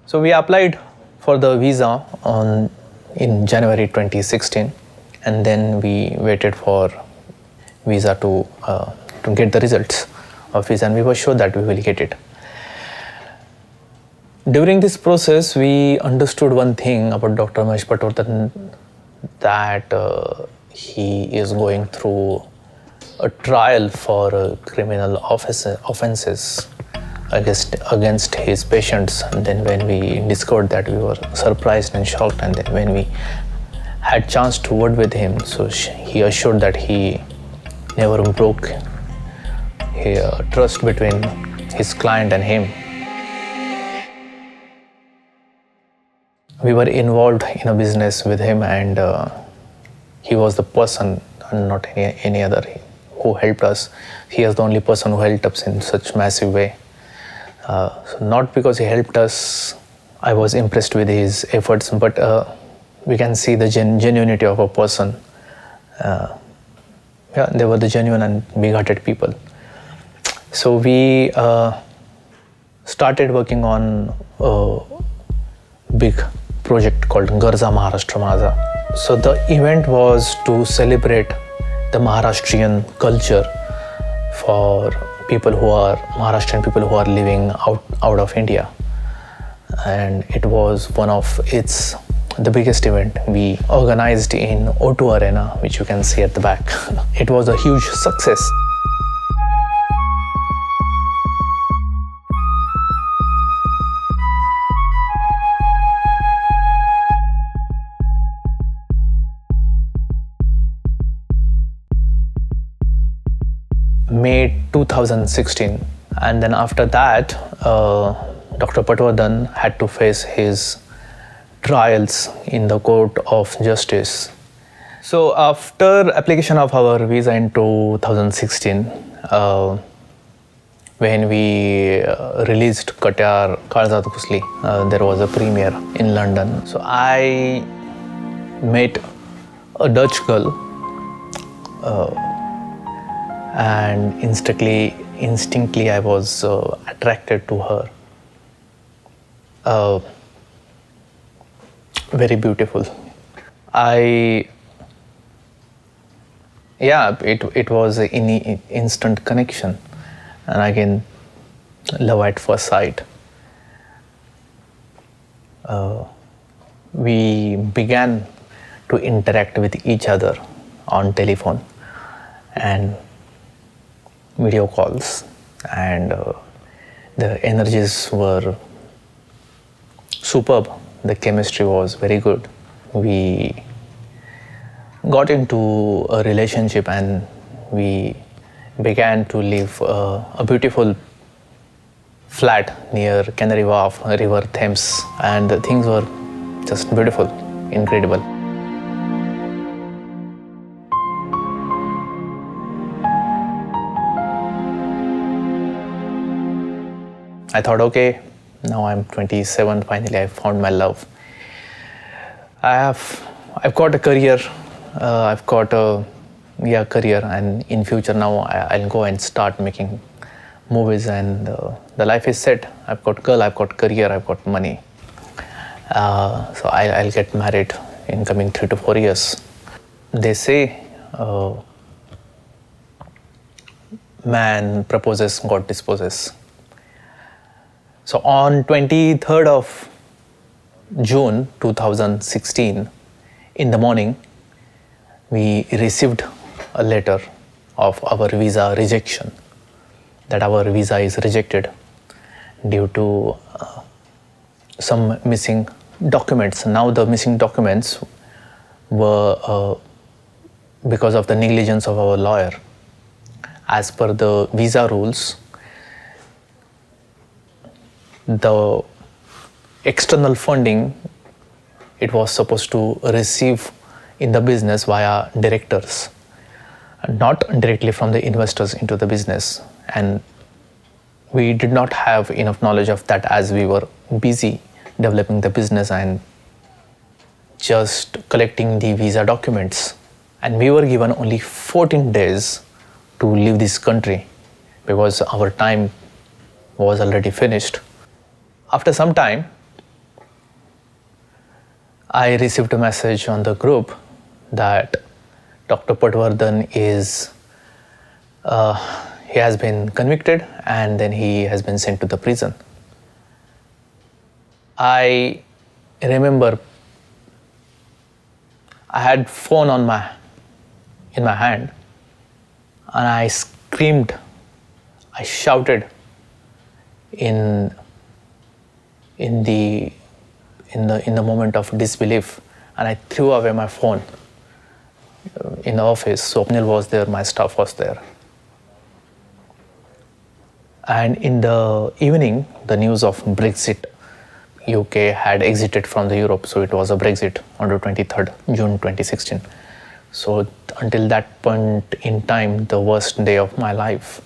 So we applied for the visa in January 2016, and then we waited for visa to get the results of visa, and we were sure that we will get it. During this process, we understood one thing about Dr. Mahesh Patwardhan, that he is going through a trial for criminal offenses against his patients. And then when we discovered that, we were surprised and shocked. And then when we had chance to word with him, so he assured that he never broke trust between his client and him. We were involved in a business with him, and he was the person, and not any other, who helped us. He is the only person who helped us in such massive way. So not because he helped us, I was impressed with his efforts, but we can see the genuinity of a person. They were the genuine and big-hearted people. So we started working on a big project called Garza Maharashtra Maza. So the event was to celebrate the Maharashtrian culture for people who are Maharashtrian people who are living out of India, and it was one of the biggest event we organized in O2 Arena, which you can see at the back. It was a huge success. May 2016, and then after that Dr. Patwardhan had to face his trials in the court of justice. So after application of our visa in 2016, when we released Katyar Kaळजात Kusli, there was a premiere in London. So I met a Dutch girl, and instinctively I was attracted to her. Very beautiful. It was an instant connection, and again, love at first sight. We began to interact with each other on telephone and video calls, and the energies were superb. The chemistry was very good. We got into a relationship, and we began to live a beautiful flat near Canary Wharf, River Thames, and the things were just beautiful, incredible. I thought, okay, now I'm 27, finally I found my love. I've got a career, career, and in future now I'll go and start making movies, and the life is set. I've got girl, I've got career, I've got money. So I'll get married in coming 3 to 4 years. They say man proposes, God disposes. So on 23rd of June 2016, in the morning, we received a letter of our visa rejection, that our visa is rejected due to some missing documents. Now the missing documents were because of the negligence of our lawyer. As per the visa rules, the external funding it was supposed to receive in the business via directors, not directly from the investors into the business. And we did not have enough knowledge of that, as we were busy developing the business and just collecting the visa documents. And we were given only 14 days to leave this country because our time was already finished. After some time, I received a message on the group that Dr. Patwardhan he has been convicted and then he has been sent to the prison. I remember I had phone in my hand, and I screamed, I shouted in the moment of disbelief, and I threw away my phone in the office. Swapnil was there, my staff was there. And in the evening, the news of Brexit, UK had exited from the Europe, so it was a Brexit on the 23rd June 2016. So until that point in time, the worst day of my life.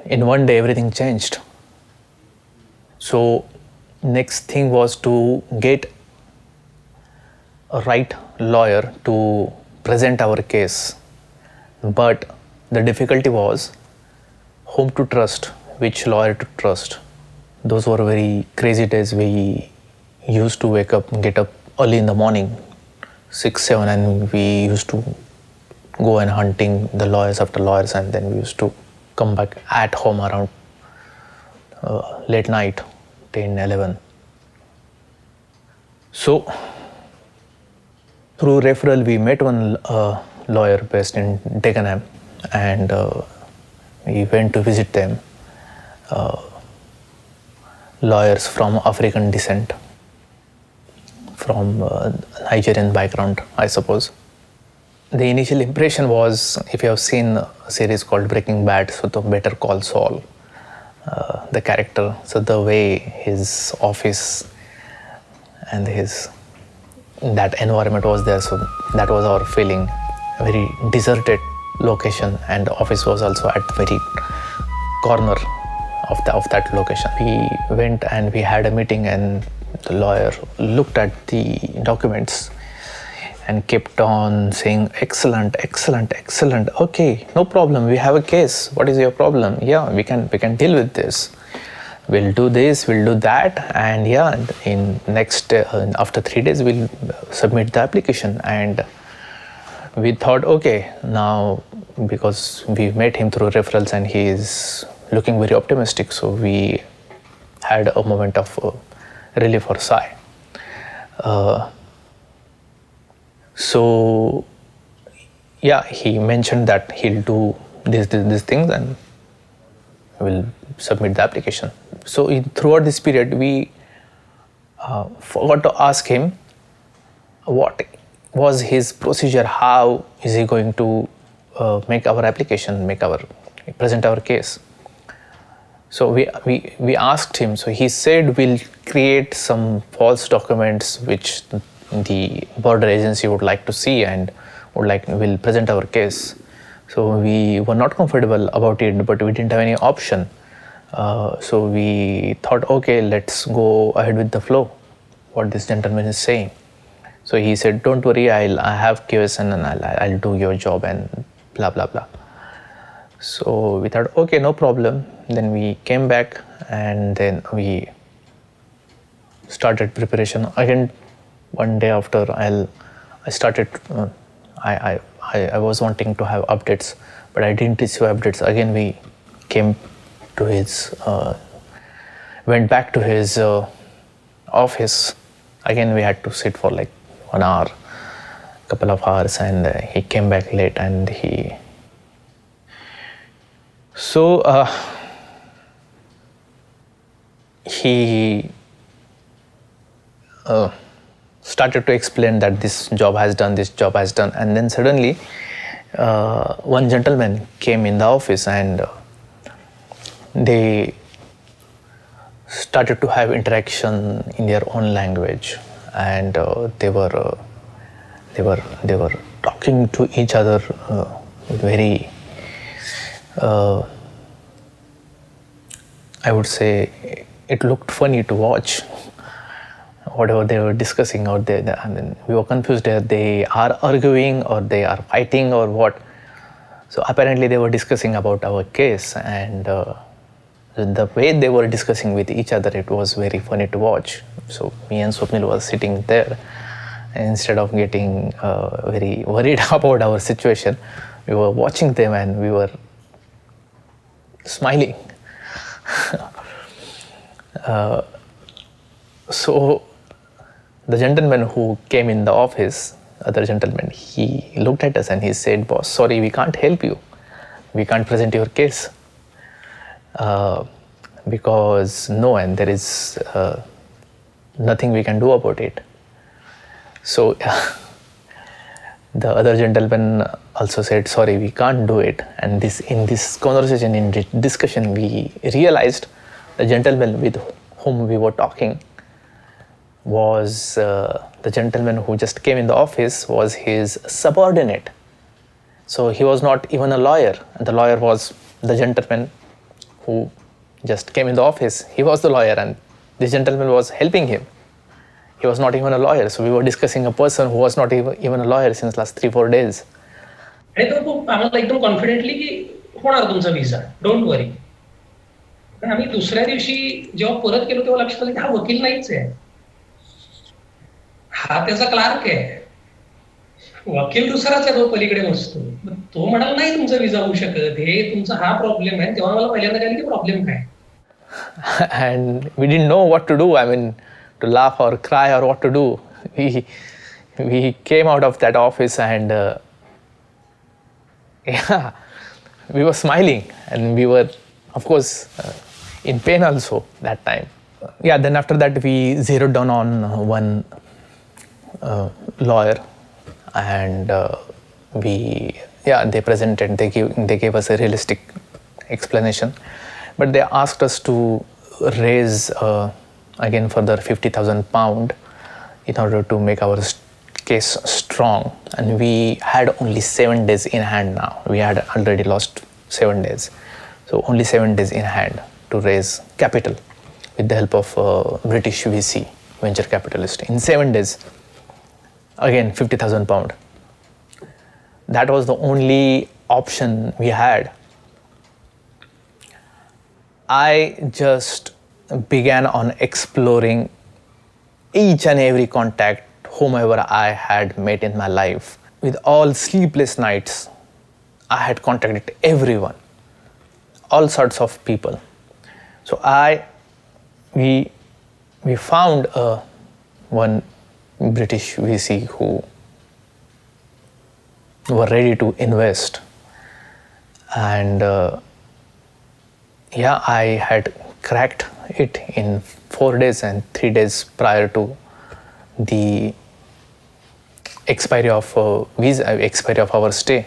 In one day, everything changed. So next thing was to get a right lawyer to present our case. But the difficulty was whom to trust, which lawyer to trust. Those were very crazy days. We used to get up early in the morning, 6, 7, and we used to go and hunting the lawyers after lawyers, and then we used to come back at home around late night, 10, 11. So through referral, we met one lawyer based in Dagenham, and we went to visit them. Lawyers from African descent, from Nigerian background, I suppose. The initial impression was, if you have seen a series called Breaking Bad, so the Better Call Saul, the character, so the way his office and that environment was there, so that was our feeling. A very deserted location, and the office was also at the very corner of that location. We went and we had a meeting, and the lawyer looked at the documents and kept on saying, excellent, excellent, excellent. Okay, no problem. We have a case. What is your problem? Yeah, we can deal with this. We'll do this, we'll do that, and yeah, in next after 3 days we'll submit the application. And we thought, okay, now because we met him through referrals and he is looking very optimistic, so we had a moment of relief or sigh. So yeah, he mentioned that he'll do these things and will submit the application. So throughout this period, we forgot to ask him what was his procedure, how is he going to make our application, present our case. So we asked him, so he said we'll create some false documents which the border agency would like to see and will present our case. So we were not comfortable about it, but we didn't have any option. So we thought, okay, let's go ahead with the flow, what this gentleman is saying. So he said, don't worry, I have QSN and I'll do your job and blah, blah, blah. So we thought, okay, no problem. Then we came back and then we started preparation. Again, one day after I started, I was wanting to have updates, but I didn't receive updates. Again, we came to went back to his office. Again, we had to sit for like 1 hour, couple of hours, and he came back late and he started to explain that this job has done, and then suddenly one gentleman came in the office and they started to have interaction in their own language, and they were talking to each other very I would say it looked funny to watch whatever they were discussing out there. I mean, we were confused, they are arguing or they are fighting or what. So apparently they were discussing about our case, and the way they were discussing with each other, it was very funny to watch. So me and Swapnil was sitting there. Instead of getting very worried about our situation, we were watching them and we were smiling. So the gentleman who came in the office, other gentleman, he looked at us and he said, "Boss, sorry, we can't help you. We can't present your case because no, and there is nothing we can do about it." So the other gentleman also said, "Sorry, we can't do it." And in this conversation, in discussion, we realized the gentleman with whom we were talking was the gentleman who just came in the office was his subordinate. So he was not even a lawyer, and the lawyer was the gentleman who just came in the office. He was the lawyer, and this gentleman was helping him. He was not even a lawyer. So we were discussing a person who was not even a lawyer since last 3-4 days. आणि तो आम्हाला एकदम confidently की होणार तुमचा visa, don't worry. पण आम्ही दुसऱ्या दिवशी जेव्हा परत गेलो तेव्हा लक्षात आलं की हा वकील नाहीच आहे, हा त्याचा क्लार्क आहे. वकील दुसराच आहे, तो पलीकडे बसतो. तो म्हणाला नाही तुमचा व्हिसा होऊ शकत, हे तुमचा हा प्रॉब्लेम आहे. तेव्हा मला पहिल्यांदा कळलं की प्रॉब्लेम काय. And we didn't know what to do. I mean, to laugh or cry or what to do. We came out of that office and yeah, we were smiling and we were, of course, in pain also that time. Yeah, then after that we zeroed down on one lawyer, and they presented, they gave us a realistic explanation, but they asked us to raise again further £50,000 in order to make our case strong, and we had only 7 days in hand now. We had already lost 7 days, so only 7 days in hand to raise capital with the help of British VC, venture capitalist. In 7 days, again £50,000. That was the only option we had. I just began on exploring each and every contact, whomever I had met in my life. With all sleepless nights, I had contacted everyone, all sorts of people. So we found one British VC who were ready to invest, and I had cracked it in 4 days and 3 days prior to the expiry of our stay.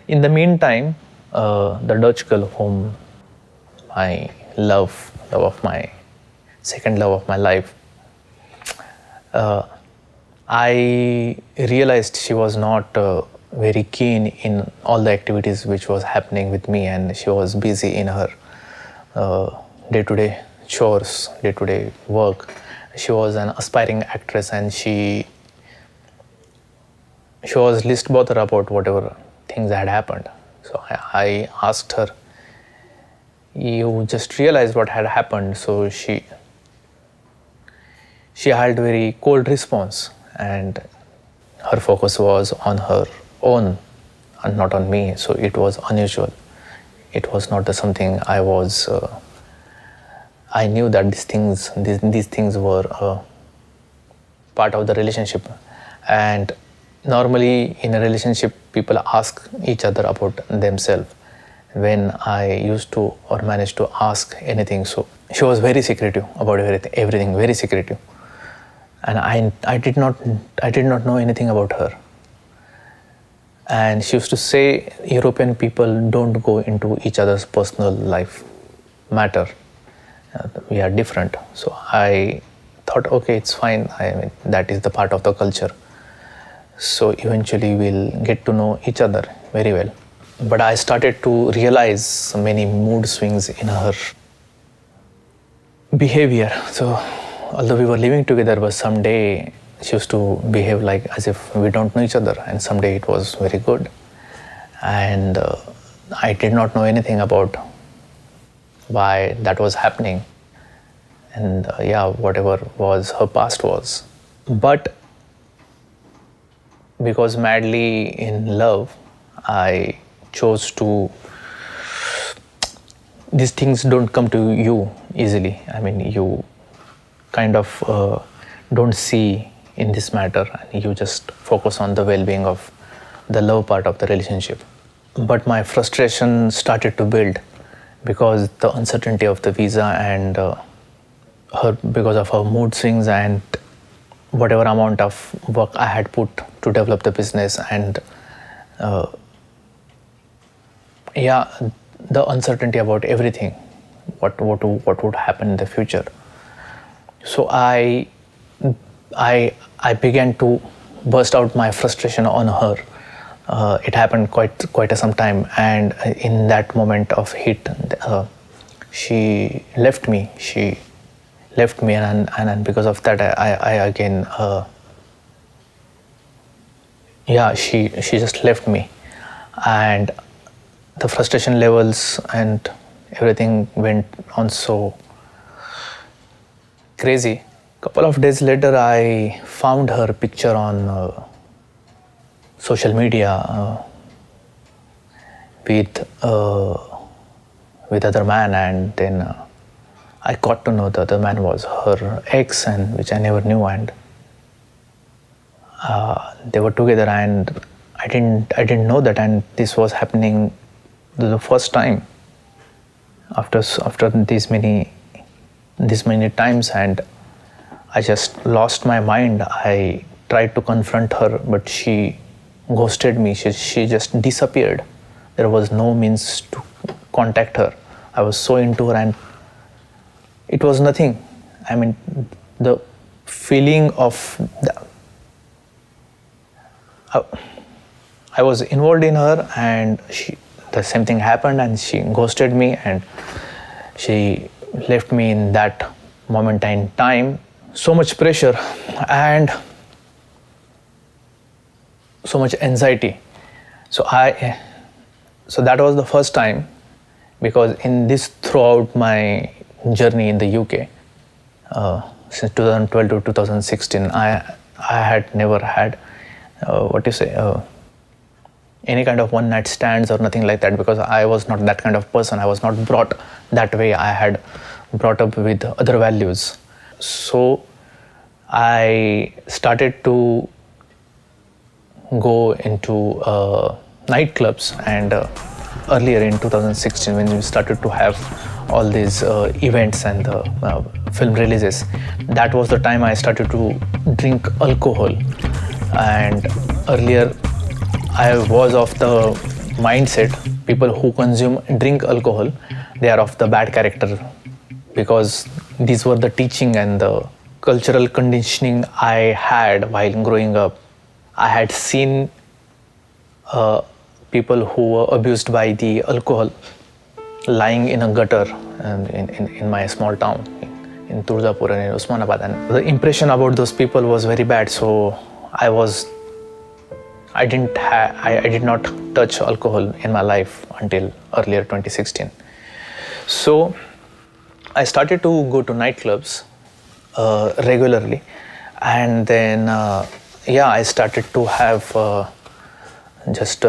In the meantime, the Dutch girl whom my second love of my life, I realized she was not very keen in all the activities which was happening with me, and she was busy in her day-to-day chores, day-to-day work. She was an aspiring actress, and she was least bothered about whatever things had happened. So I asked her, "You just realized what had happened?" So she had very cold response, and her focus was on her own and not on me. So it was unusual. It was not something I knew that these things were part of the relationship. And normally in a relationship, people ask each other about themselves. When I used to or managed to ask anything, so she was very secretive about everything, very secretive. And I did not know anything about her. And she used to say, European people don't go into each other's personal life matter. We are different. So I thought, okay, it's fine. I mean, that is the part of the culture. So eventually we'll get to know each other very well. But I started to realize many mood swings in her behavior. So although we were living together, but someday she used to behave like as if we don't know each other, and someday it was very good. And I did not know anything about why that was happening. and whatever was her past was. But because madly in love, I chose to. These things don't come to you easily. I mean, you kind of don't see in this matter, and you just focus on the well-being of the love part of the relationship. But my frustration started to build because the uncertainty of the visa and because of her mood swings and whatever amount of work I had put to develop the business, and the uncertainty about everything, what would happen in the future. So I began to burst out my frustration on her. It happened quite some time, and in that moment of heat, she left me. And because of that, I again, she just left me, and the frustration levels and everything went on so crazy. Couple of days later, I found her picture on social media with other man, and then I got to know the other man was her ex, and which I never knew, and they were together, and I didn't know that, and this was happening the first time after these many times, and I just lost my mind. I tried to confront her, but she ghosted me. She just disappeared. There was no means to contact her. I was so into her, and it was nothing. I mean, the feeling of I was involved in her, and the same thing happened, and she ghosted me, and she left me in that moment in time. So much pressure and so much anxiety. So that was the first time, because in this throughout my journey in the UK, since 2012 to 2016, I had never had any kind of one night stands or nothing like that, because I was not that kind of person. I was not brought that way. I had brought up with other values. So I started to go into nightclubs, and earlier in 2016, when we started to have all these events and film releases, that was the time I started to drink alcohol. And earlier I was of the mindset, people who drink alcohol, they are of the bad character, because these were the teaching and the cultural conditioning I had while growing up. I had seen people who were abused by the alcohol lying in a gutter in my small town in Tuljapur and in Osmanabad, and the impression about those people was very bad. So I did not touch alcohol in my life until earlier 2016. So I started to go to nightclubs regularly, and then I started to have just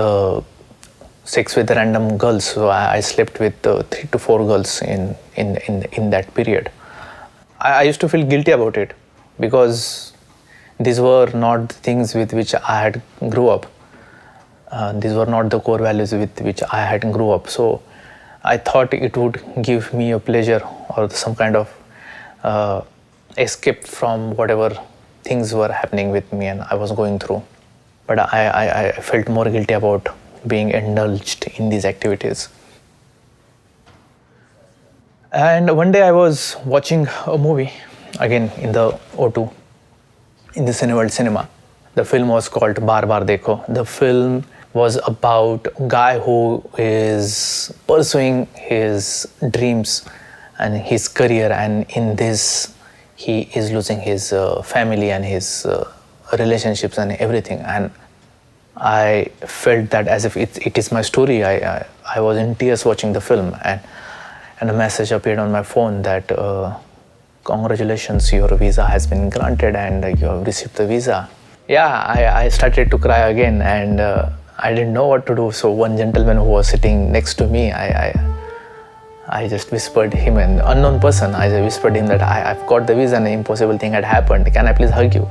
sex with random girls. So I slept with 3 to 4 girls in that period. I used to feel guilty about it, because these were not the things with which I had grew up. These were not the core values with which I had grew up. So I thought it would give me a pleasure or some kind of escape from whatever things were happening with me and I was going through. But I felt more guilty about being indulged in these activities. And one day I was watching a movie, again in the O2, in the Cineworld Cinema. The film was called Bar Bar Dekho. The film was about a guy who is pursuing his dreams and his career, and in this he is losing his family and his relationships and everything. And I felt that as if it is my story. I was in tears watching the film, and a message appeared on my phone that congratulations, your visa has been granted and you have received the visa. Yeah, I started to cry again, and I didn't know what to do. So one gentleman who was sitting next to me, I just whispered him, an unknown person, I whispered him that I've got the visa and an impossible thing had happened. Can I please hug you?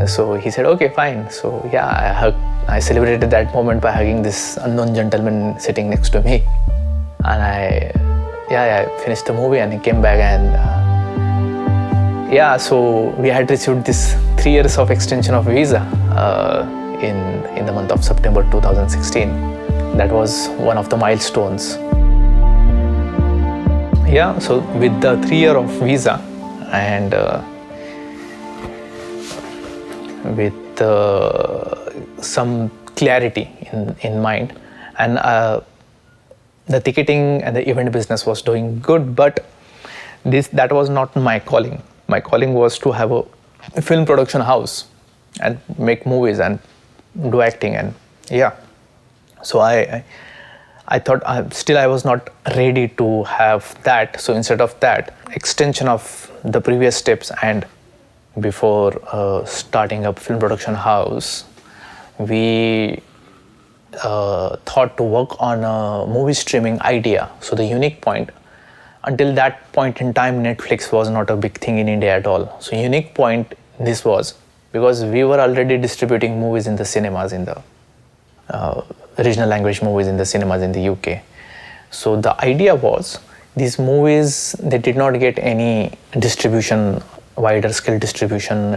So he said, okay, fine. So yeah, I celebrated that moment by hugging this unknown gentleman sitting next to me. And I finished the movie and I came back, and so we had received this 3 years of extension of visa in the month of September 2016. That was one of the milestones. Yeah, so with the 3 year of visa and with some clarity in mind, and the ticketing and the event business was doing good, but that was not my calling. My calling was to have a film production house and make movies and do acting, and so I thought I was not ready to have that. So instead of that, extension of the previous steps, and before starting up film production house, we thought to work on a movie streaming idea. So the unique point, until that point in time, Netflix was not a big thing in India at all. So unique point this was because we were already distributing movies in the cinemas, in the regional language movies in the cinemas in the UK. So the idea was these movies, they did not get any distribution, wider scale distribution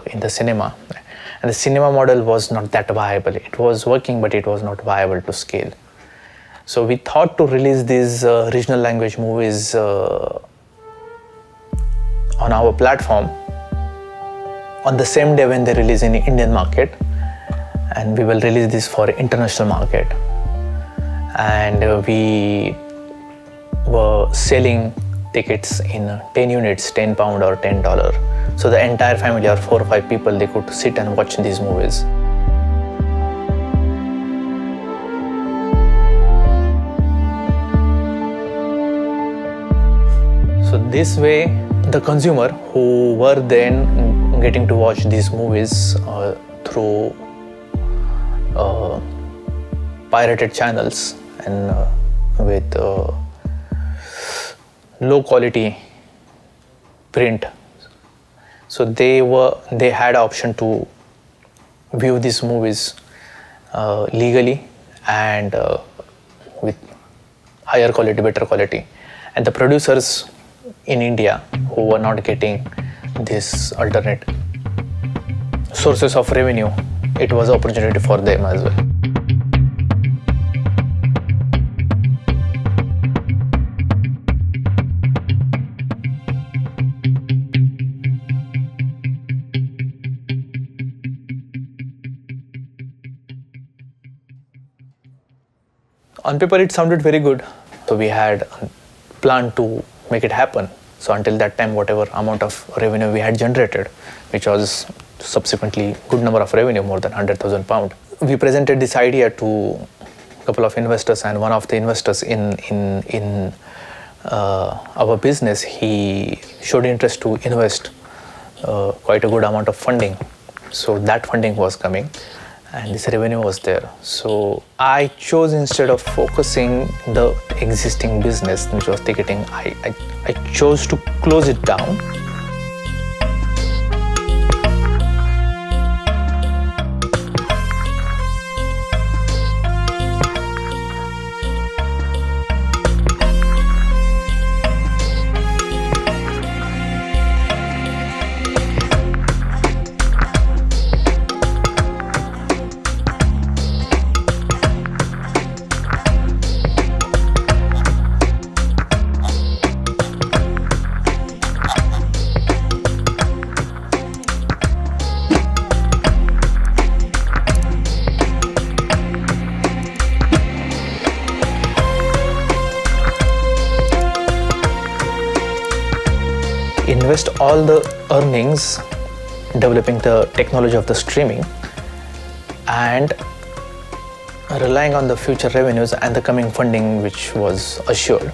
in the cinema. And the cinema model was not that viable. It was working, but it was not viable to scale. So we thought to release these regional language movies on our platform on the same day when they release in the Indian market, and we will release this for international market. And we were selling tickets in 10 units, 10 pound or $10. So the entire family, or 4 or 5 people, they could sit and watch these movies. So this way, the consumer who were then getting to watch these movies through pirated channels and with low quality print, so they had option to view these movies legally and with higher quality, better quality. And the producers in India who were not getting this alternate sources of revenue, it was an opportunity for them as well. On paper, it sounded very good. So we had planned to make it happen. So until that time, whatever amount of revenue we had generated, which was subsequently good number of revenue, more than £100,000, we presented this idea to a couple of investors, and one of the investors in our business, he showed interest to invest quite a good amount of funding. So that funding was coming, and this revenue was there. So I chose, instead of focusing the existing business, which was ticketing, I chose to close it down. Invest all the earnings developing the technology of the streaming and relying on the future revenues and the coming funding which was assured.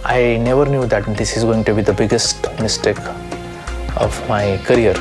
I never knew that this is going to be the biggest mistake of my career.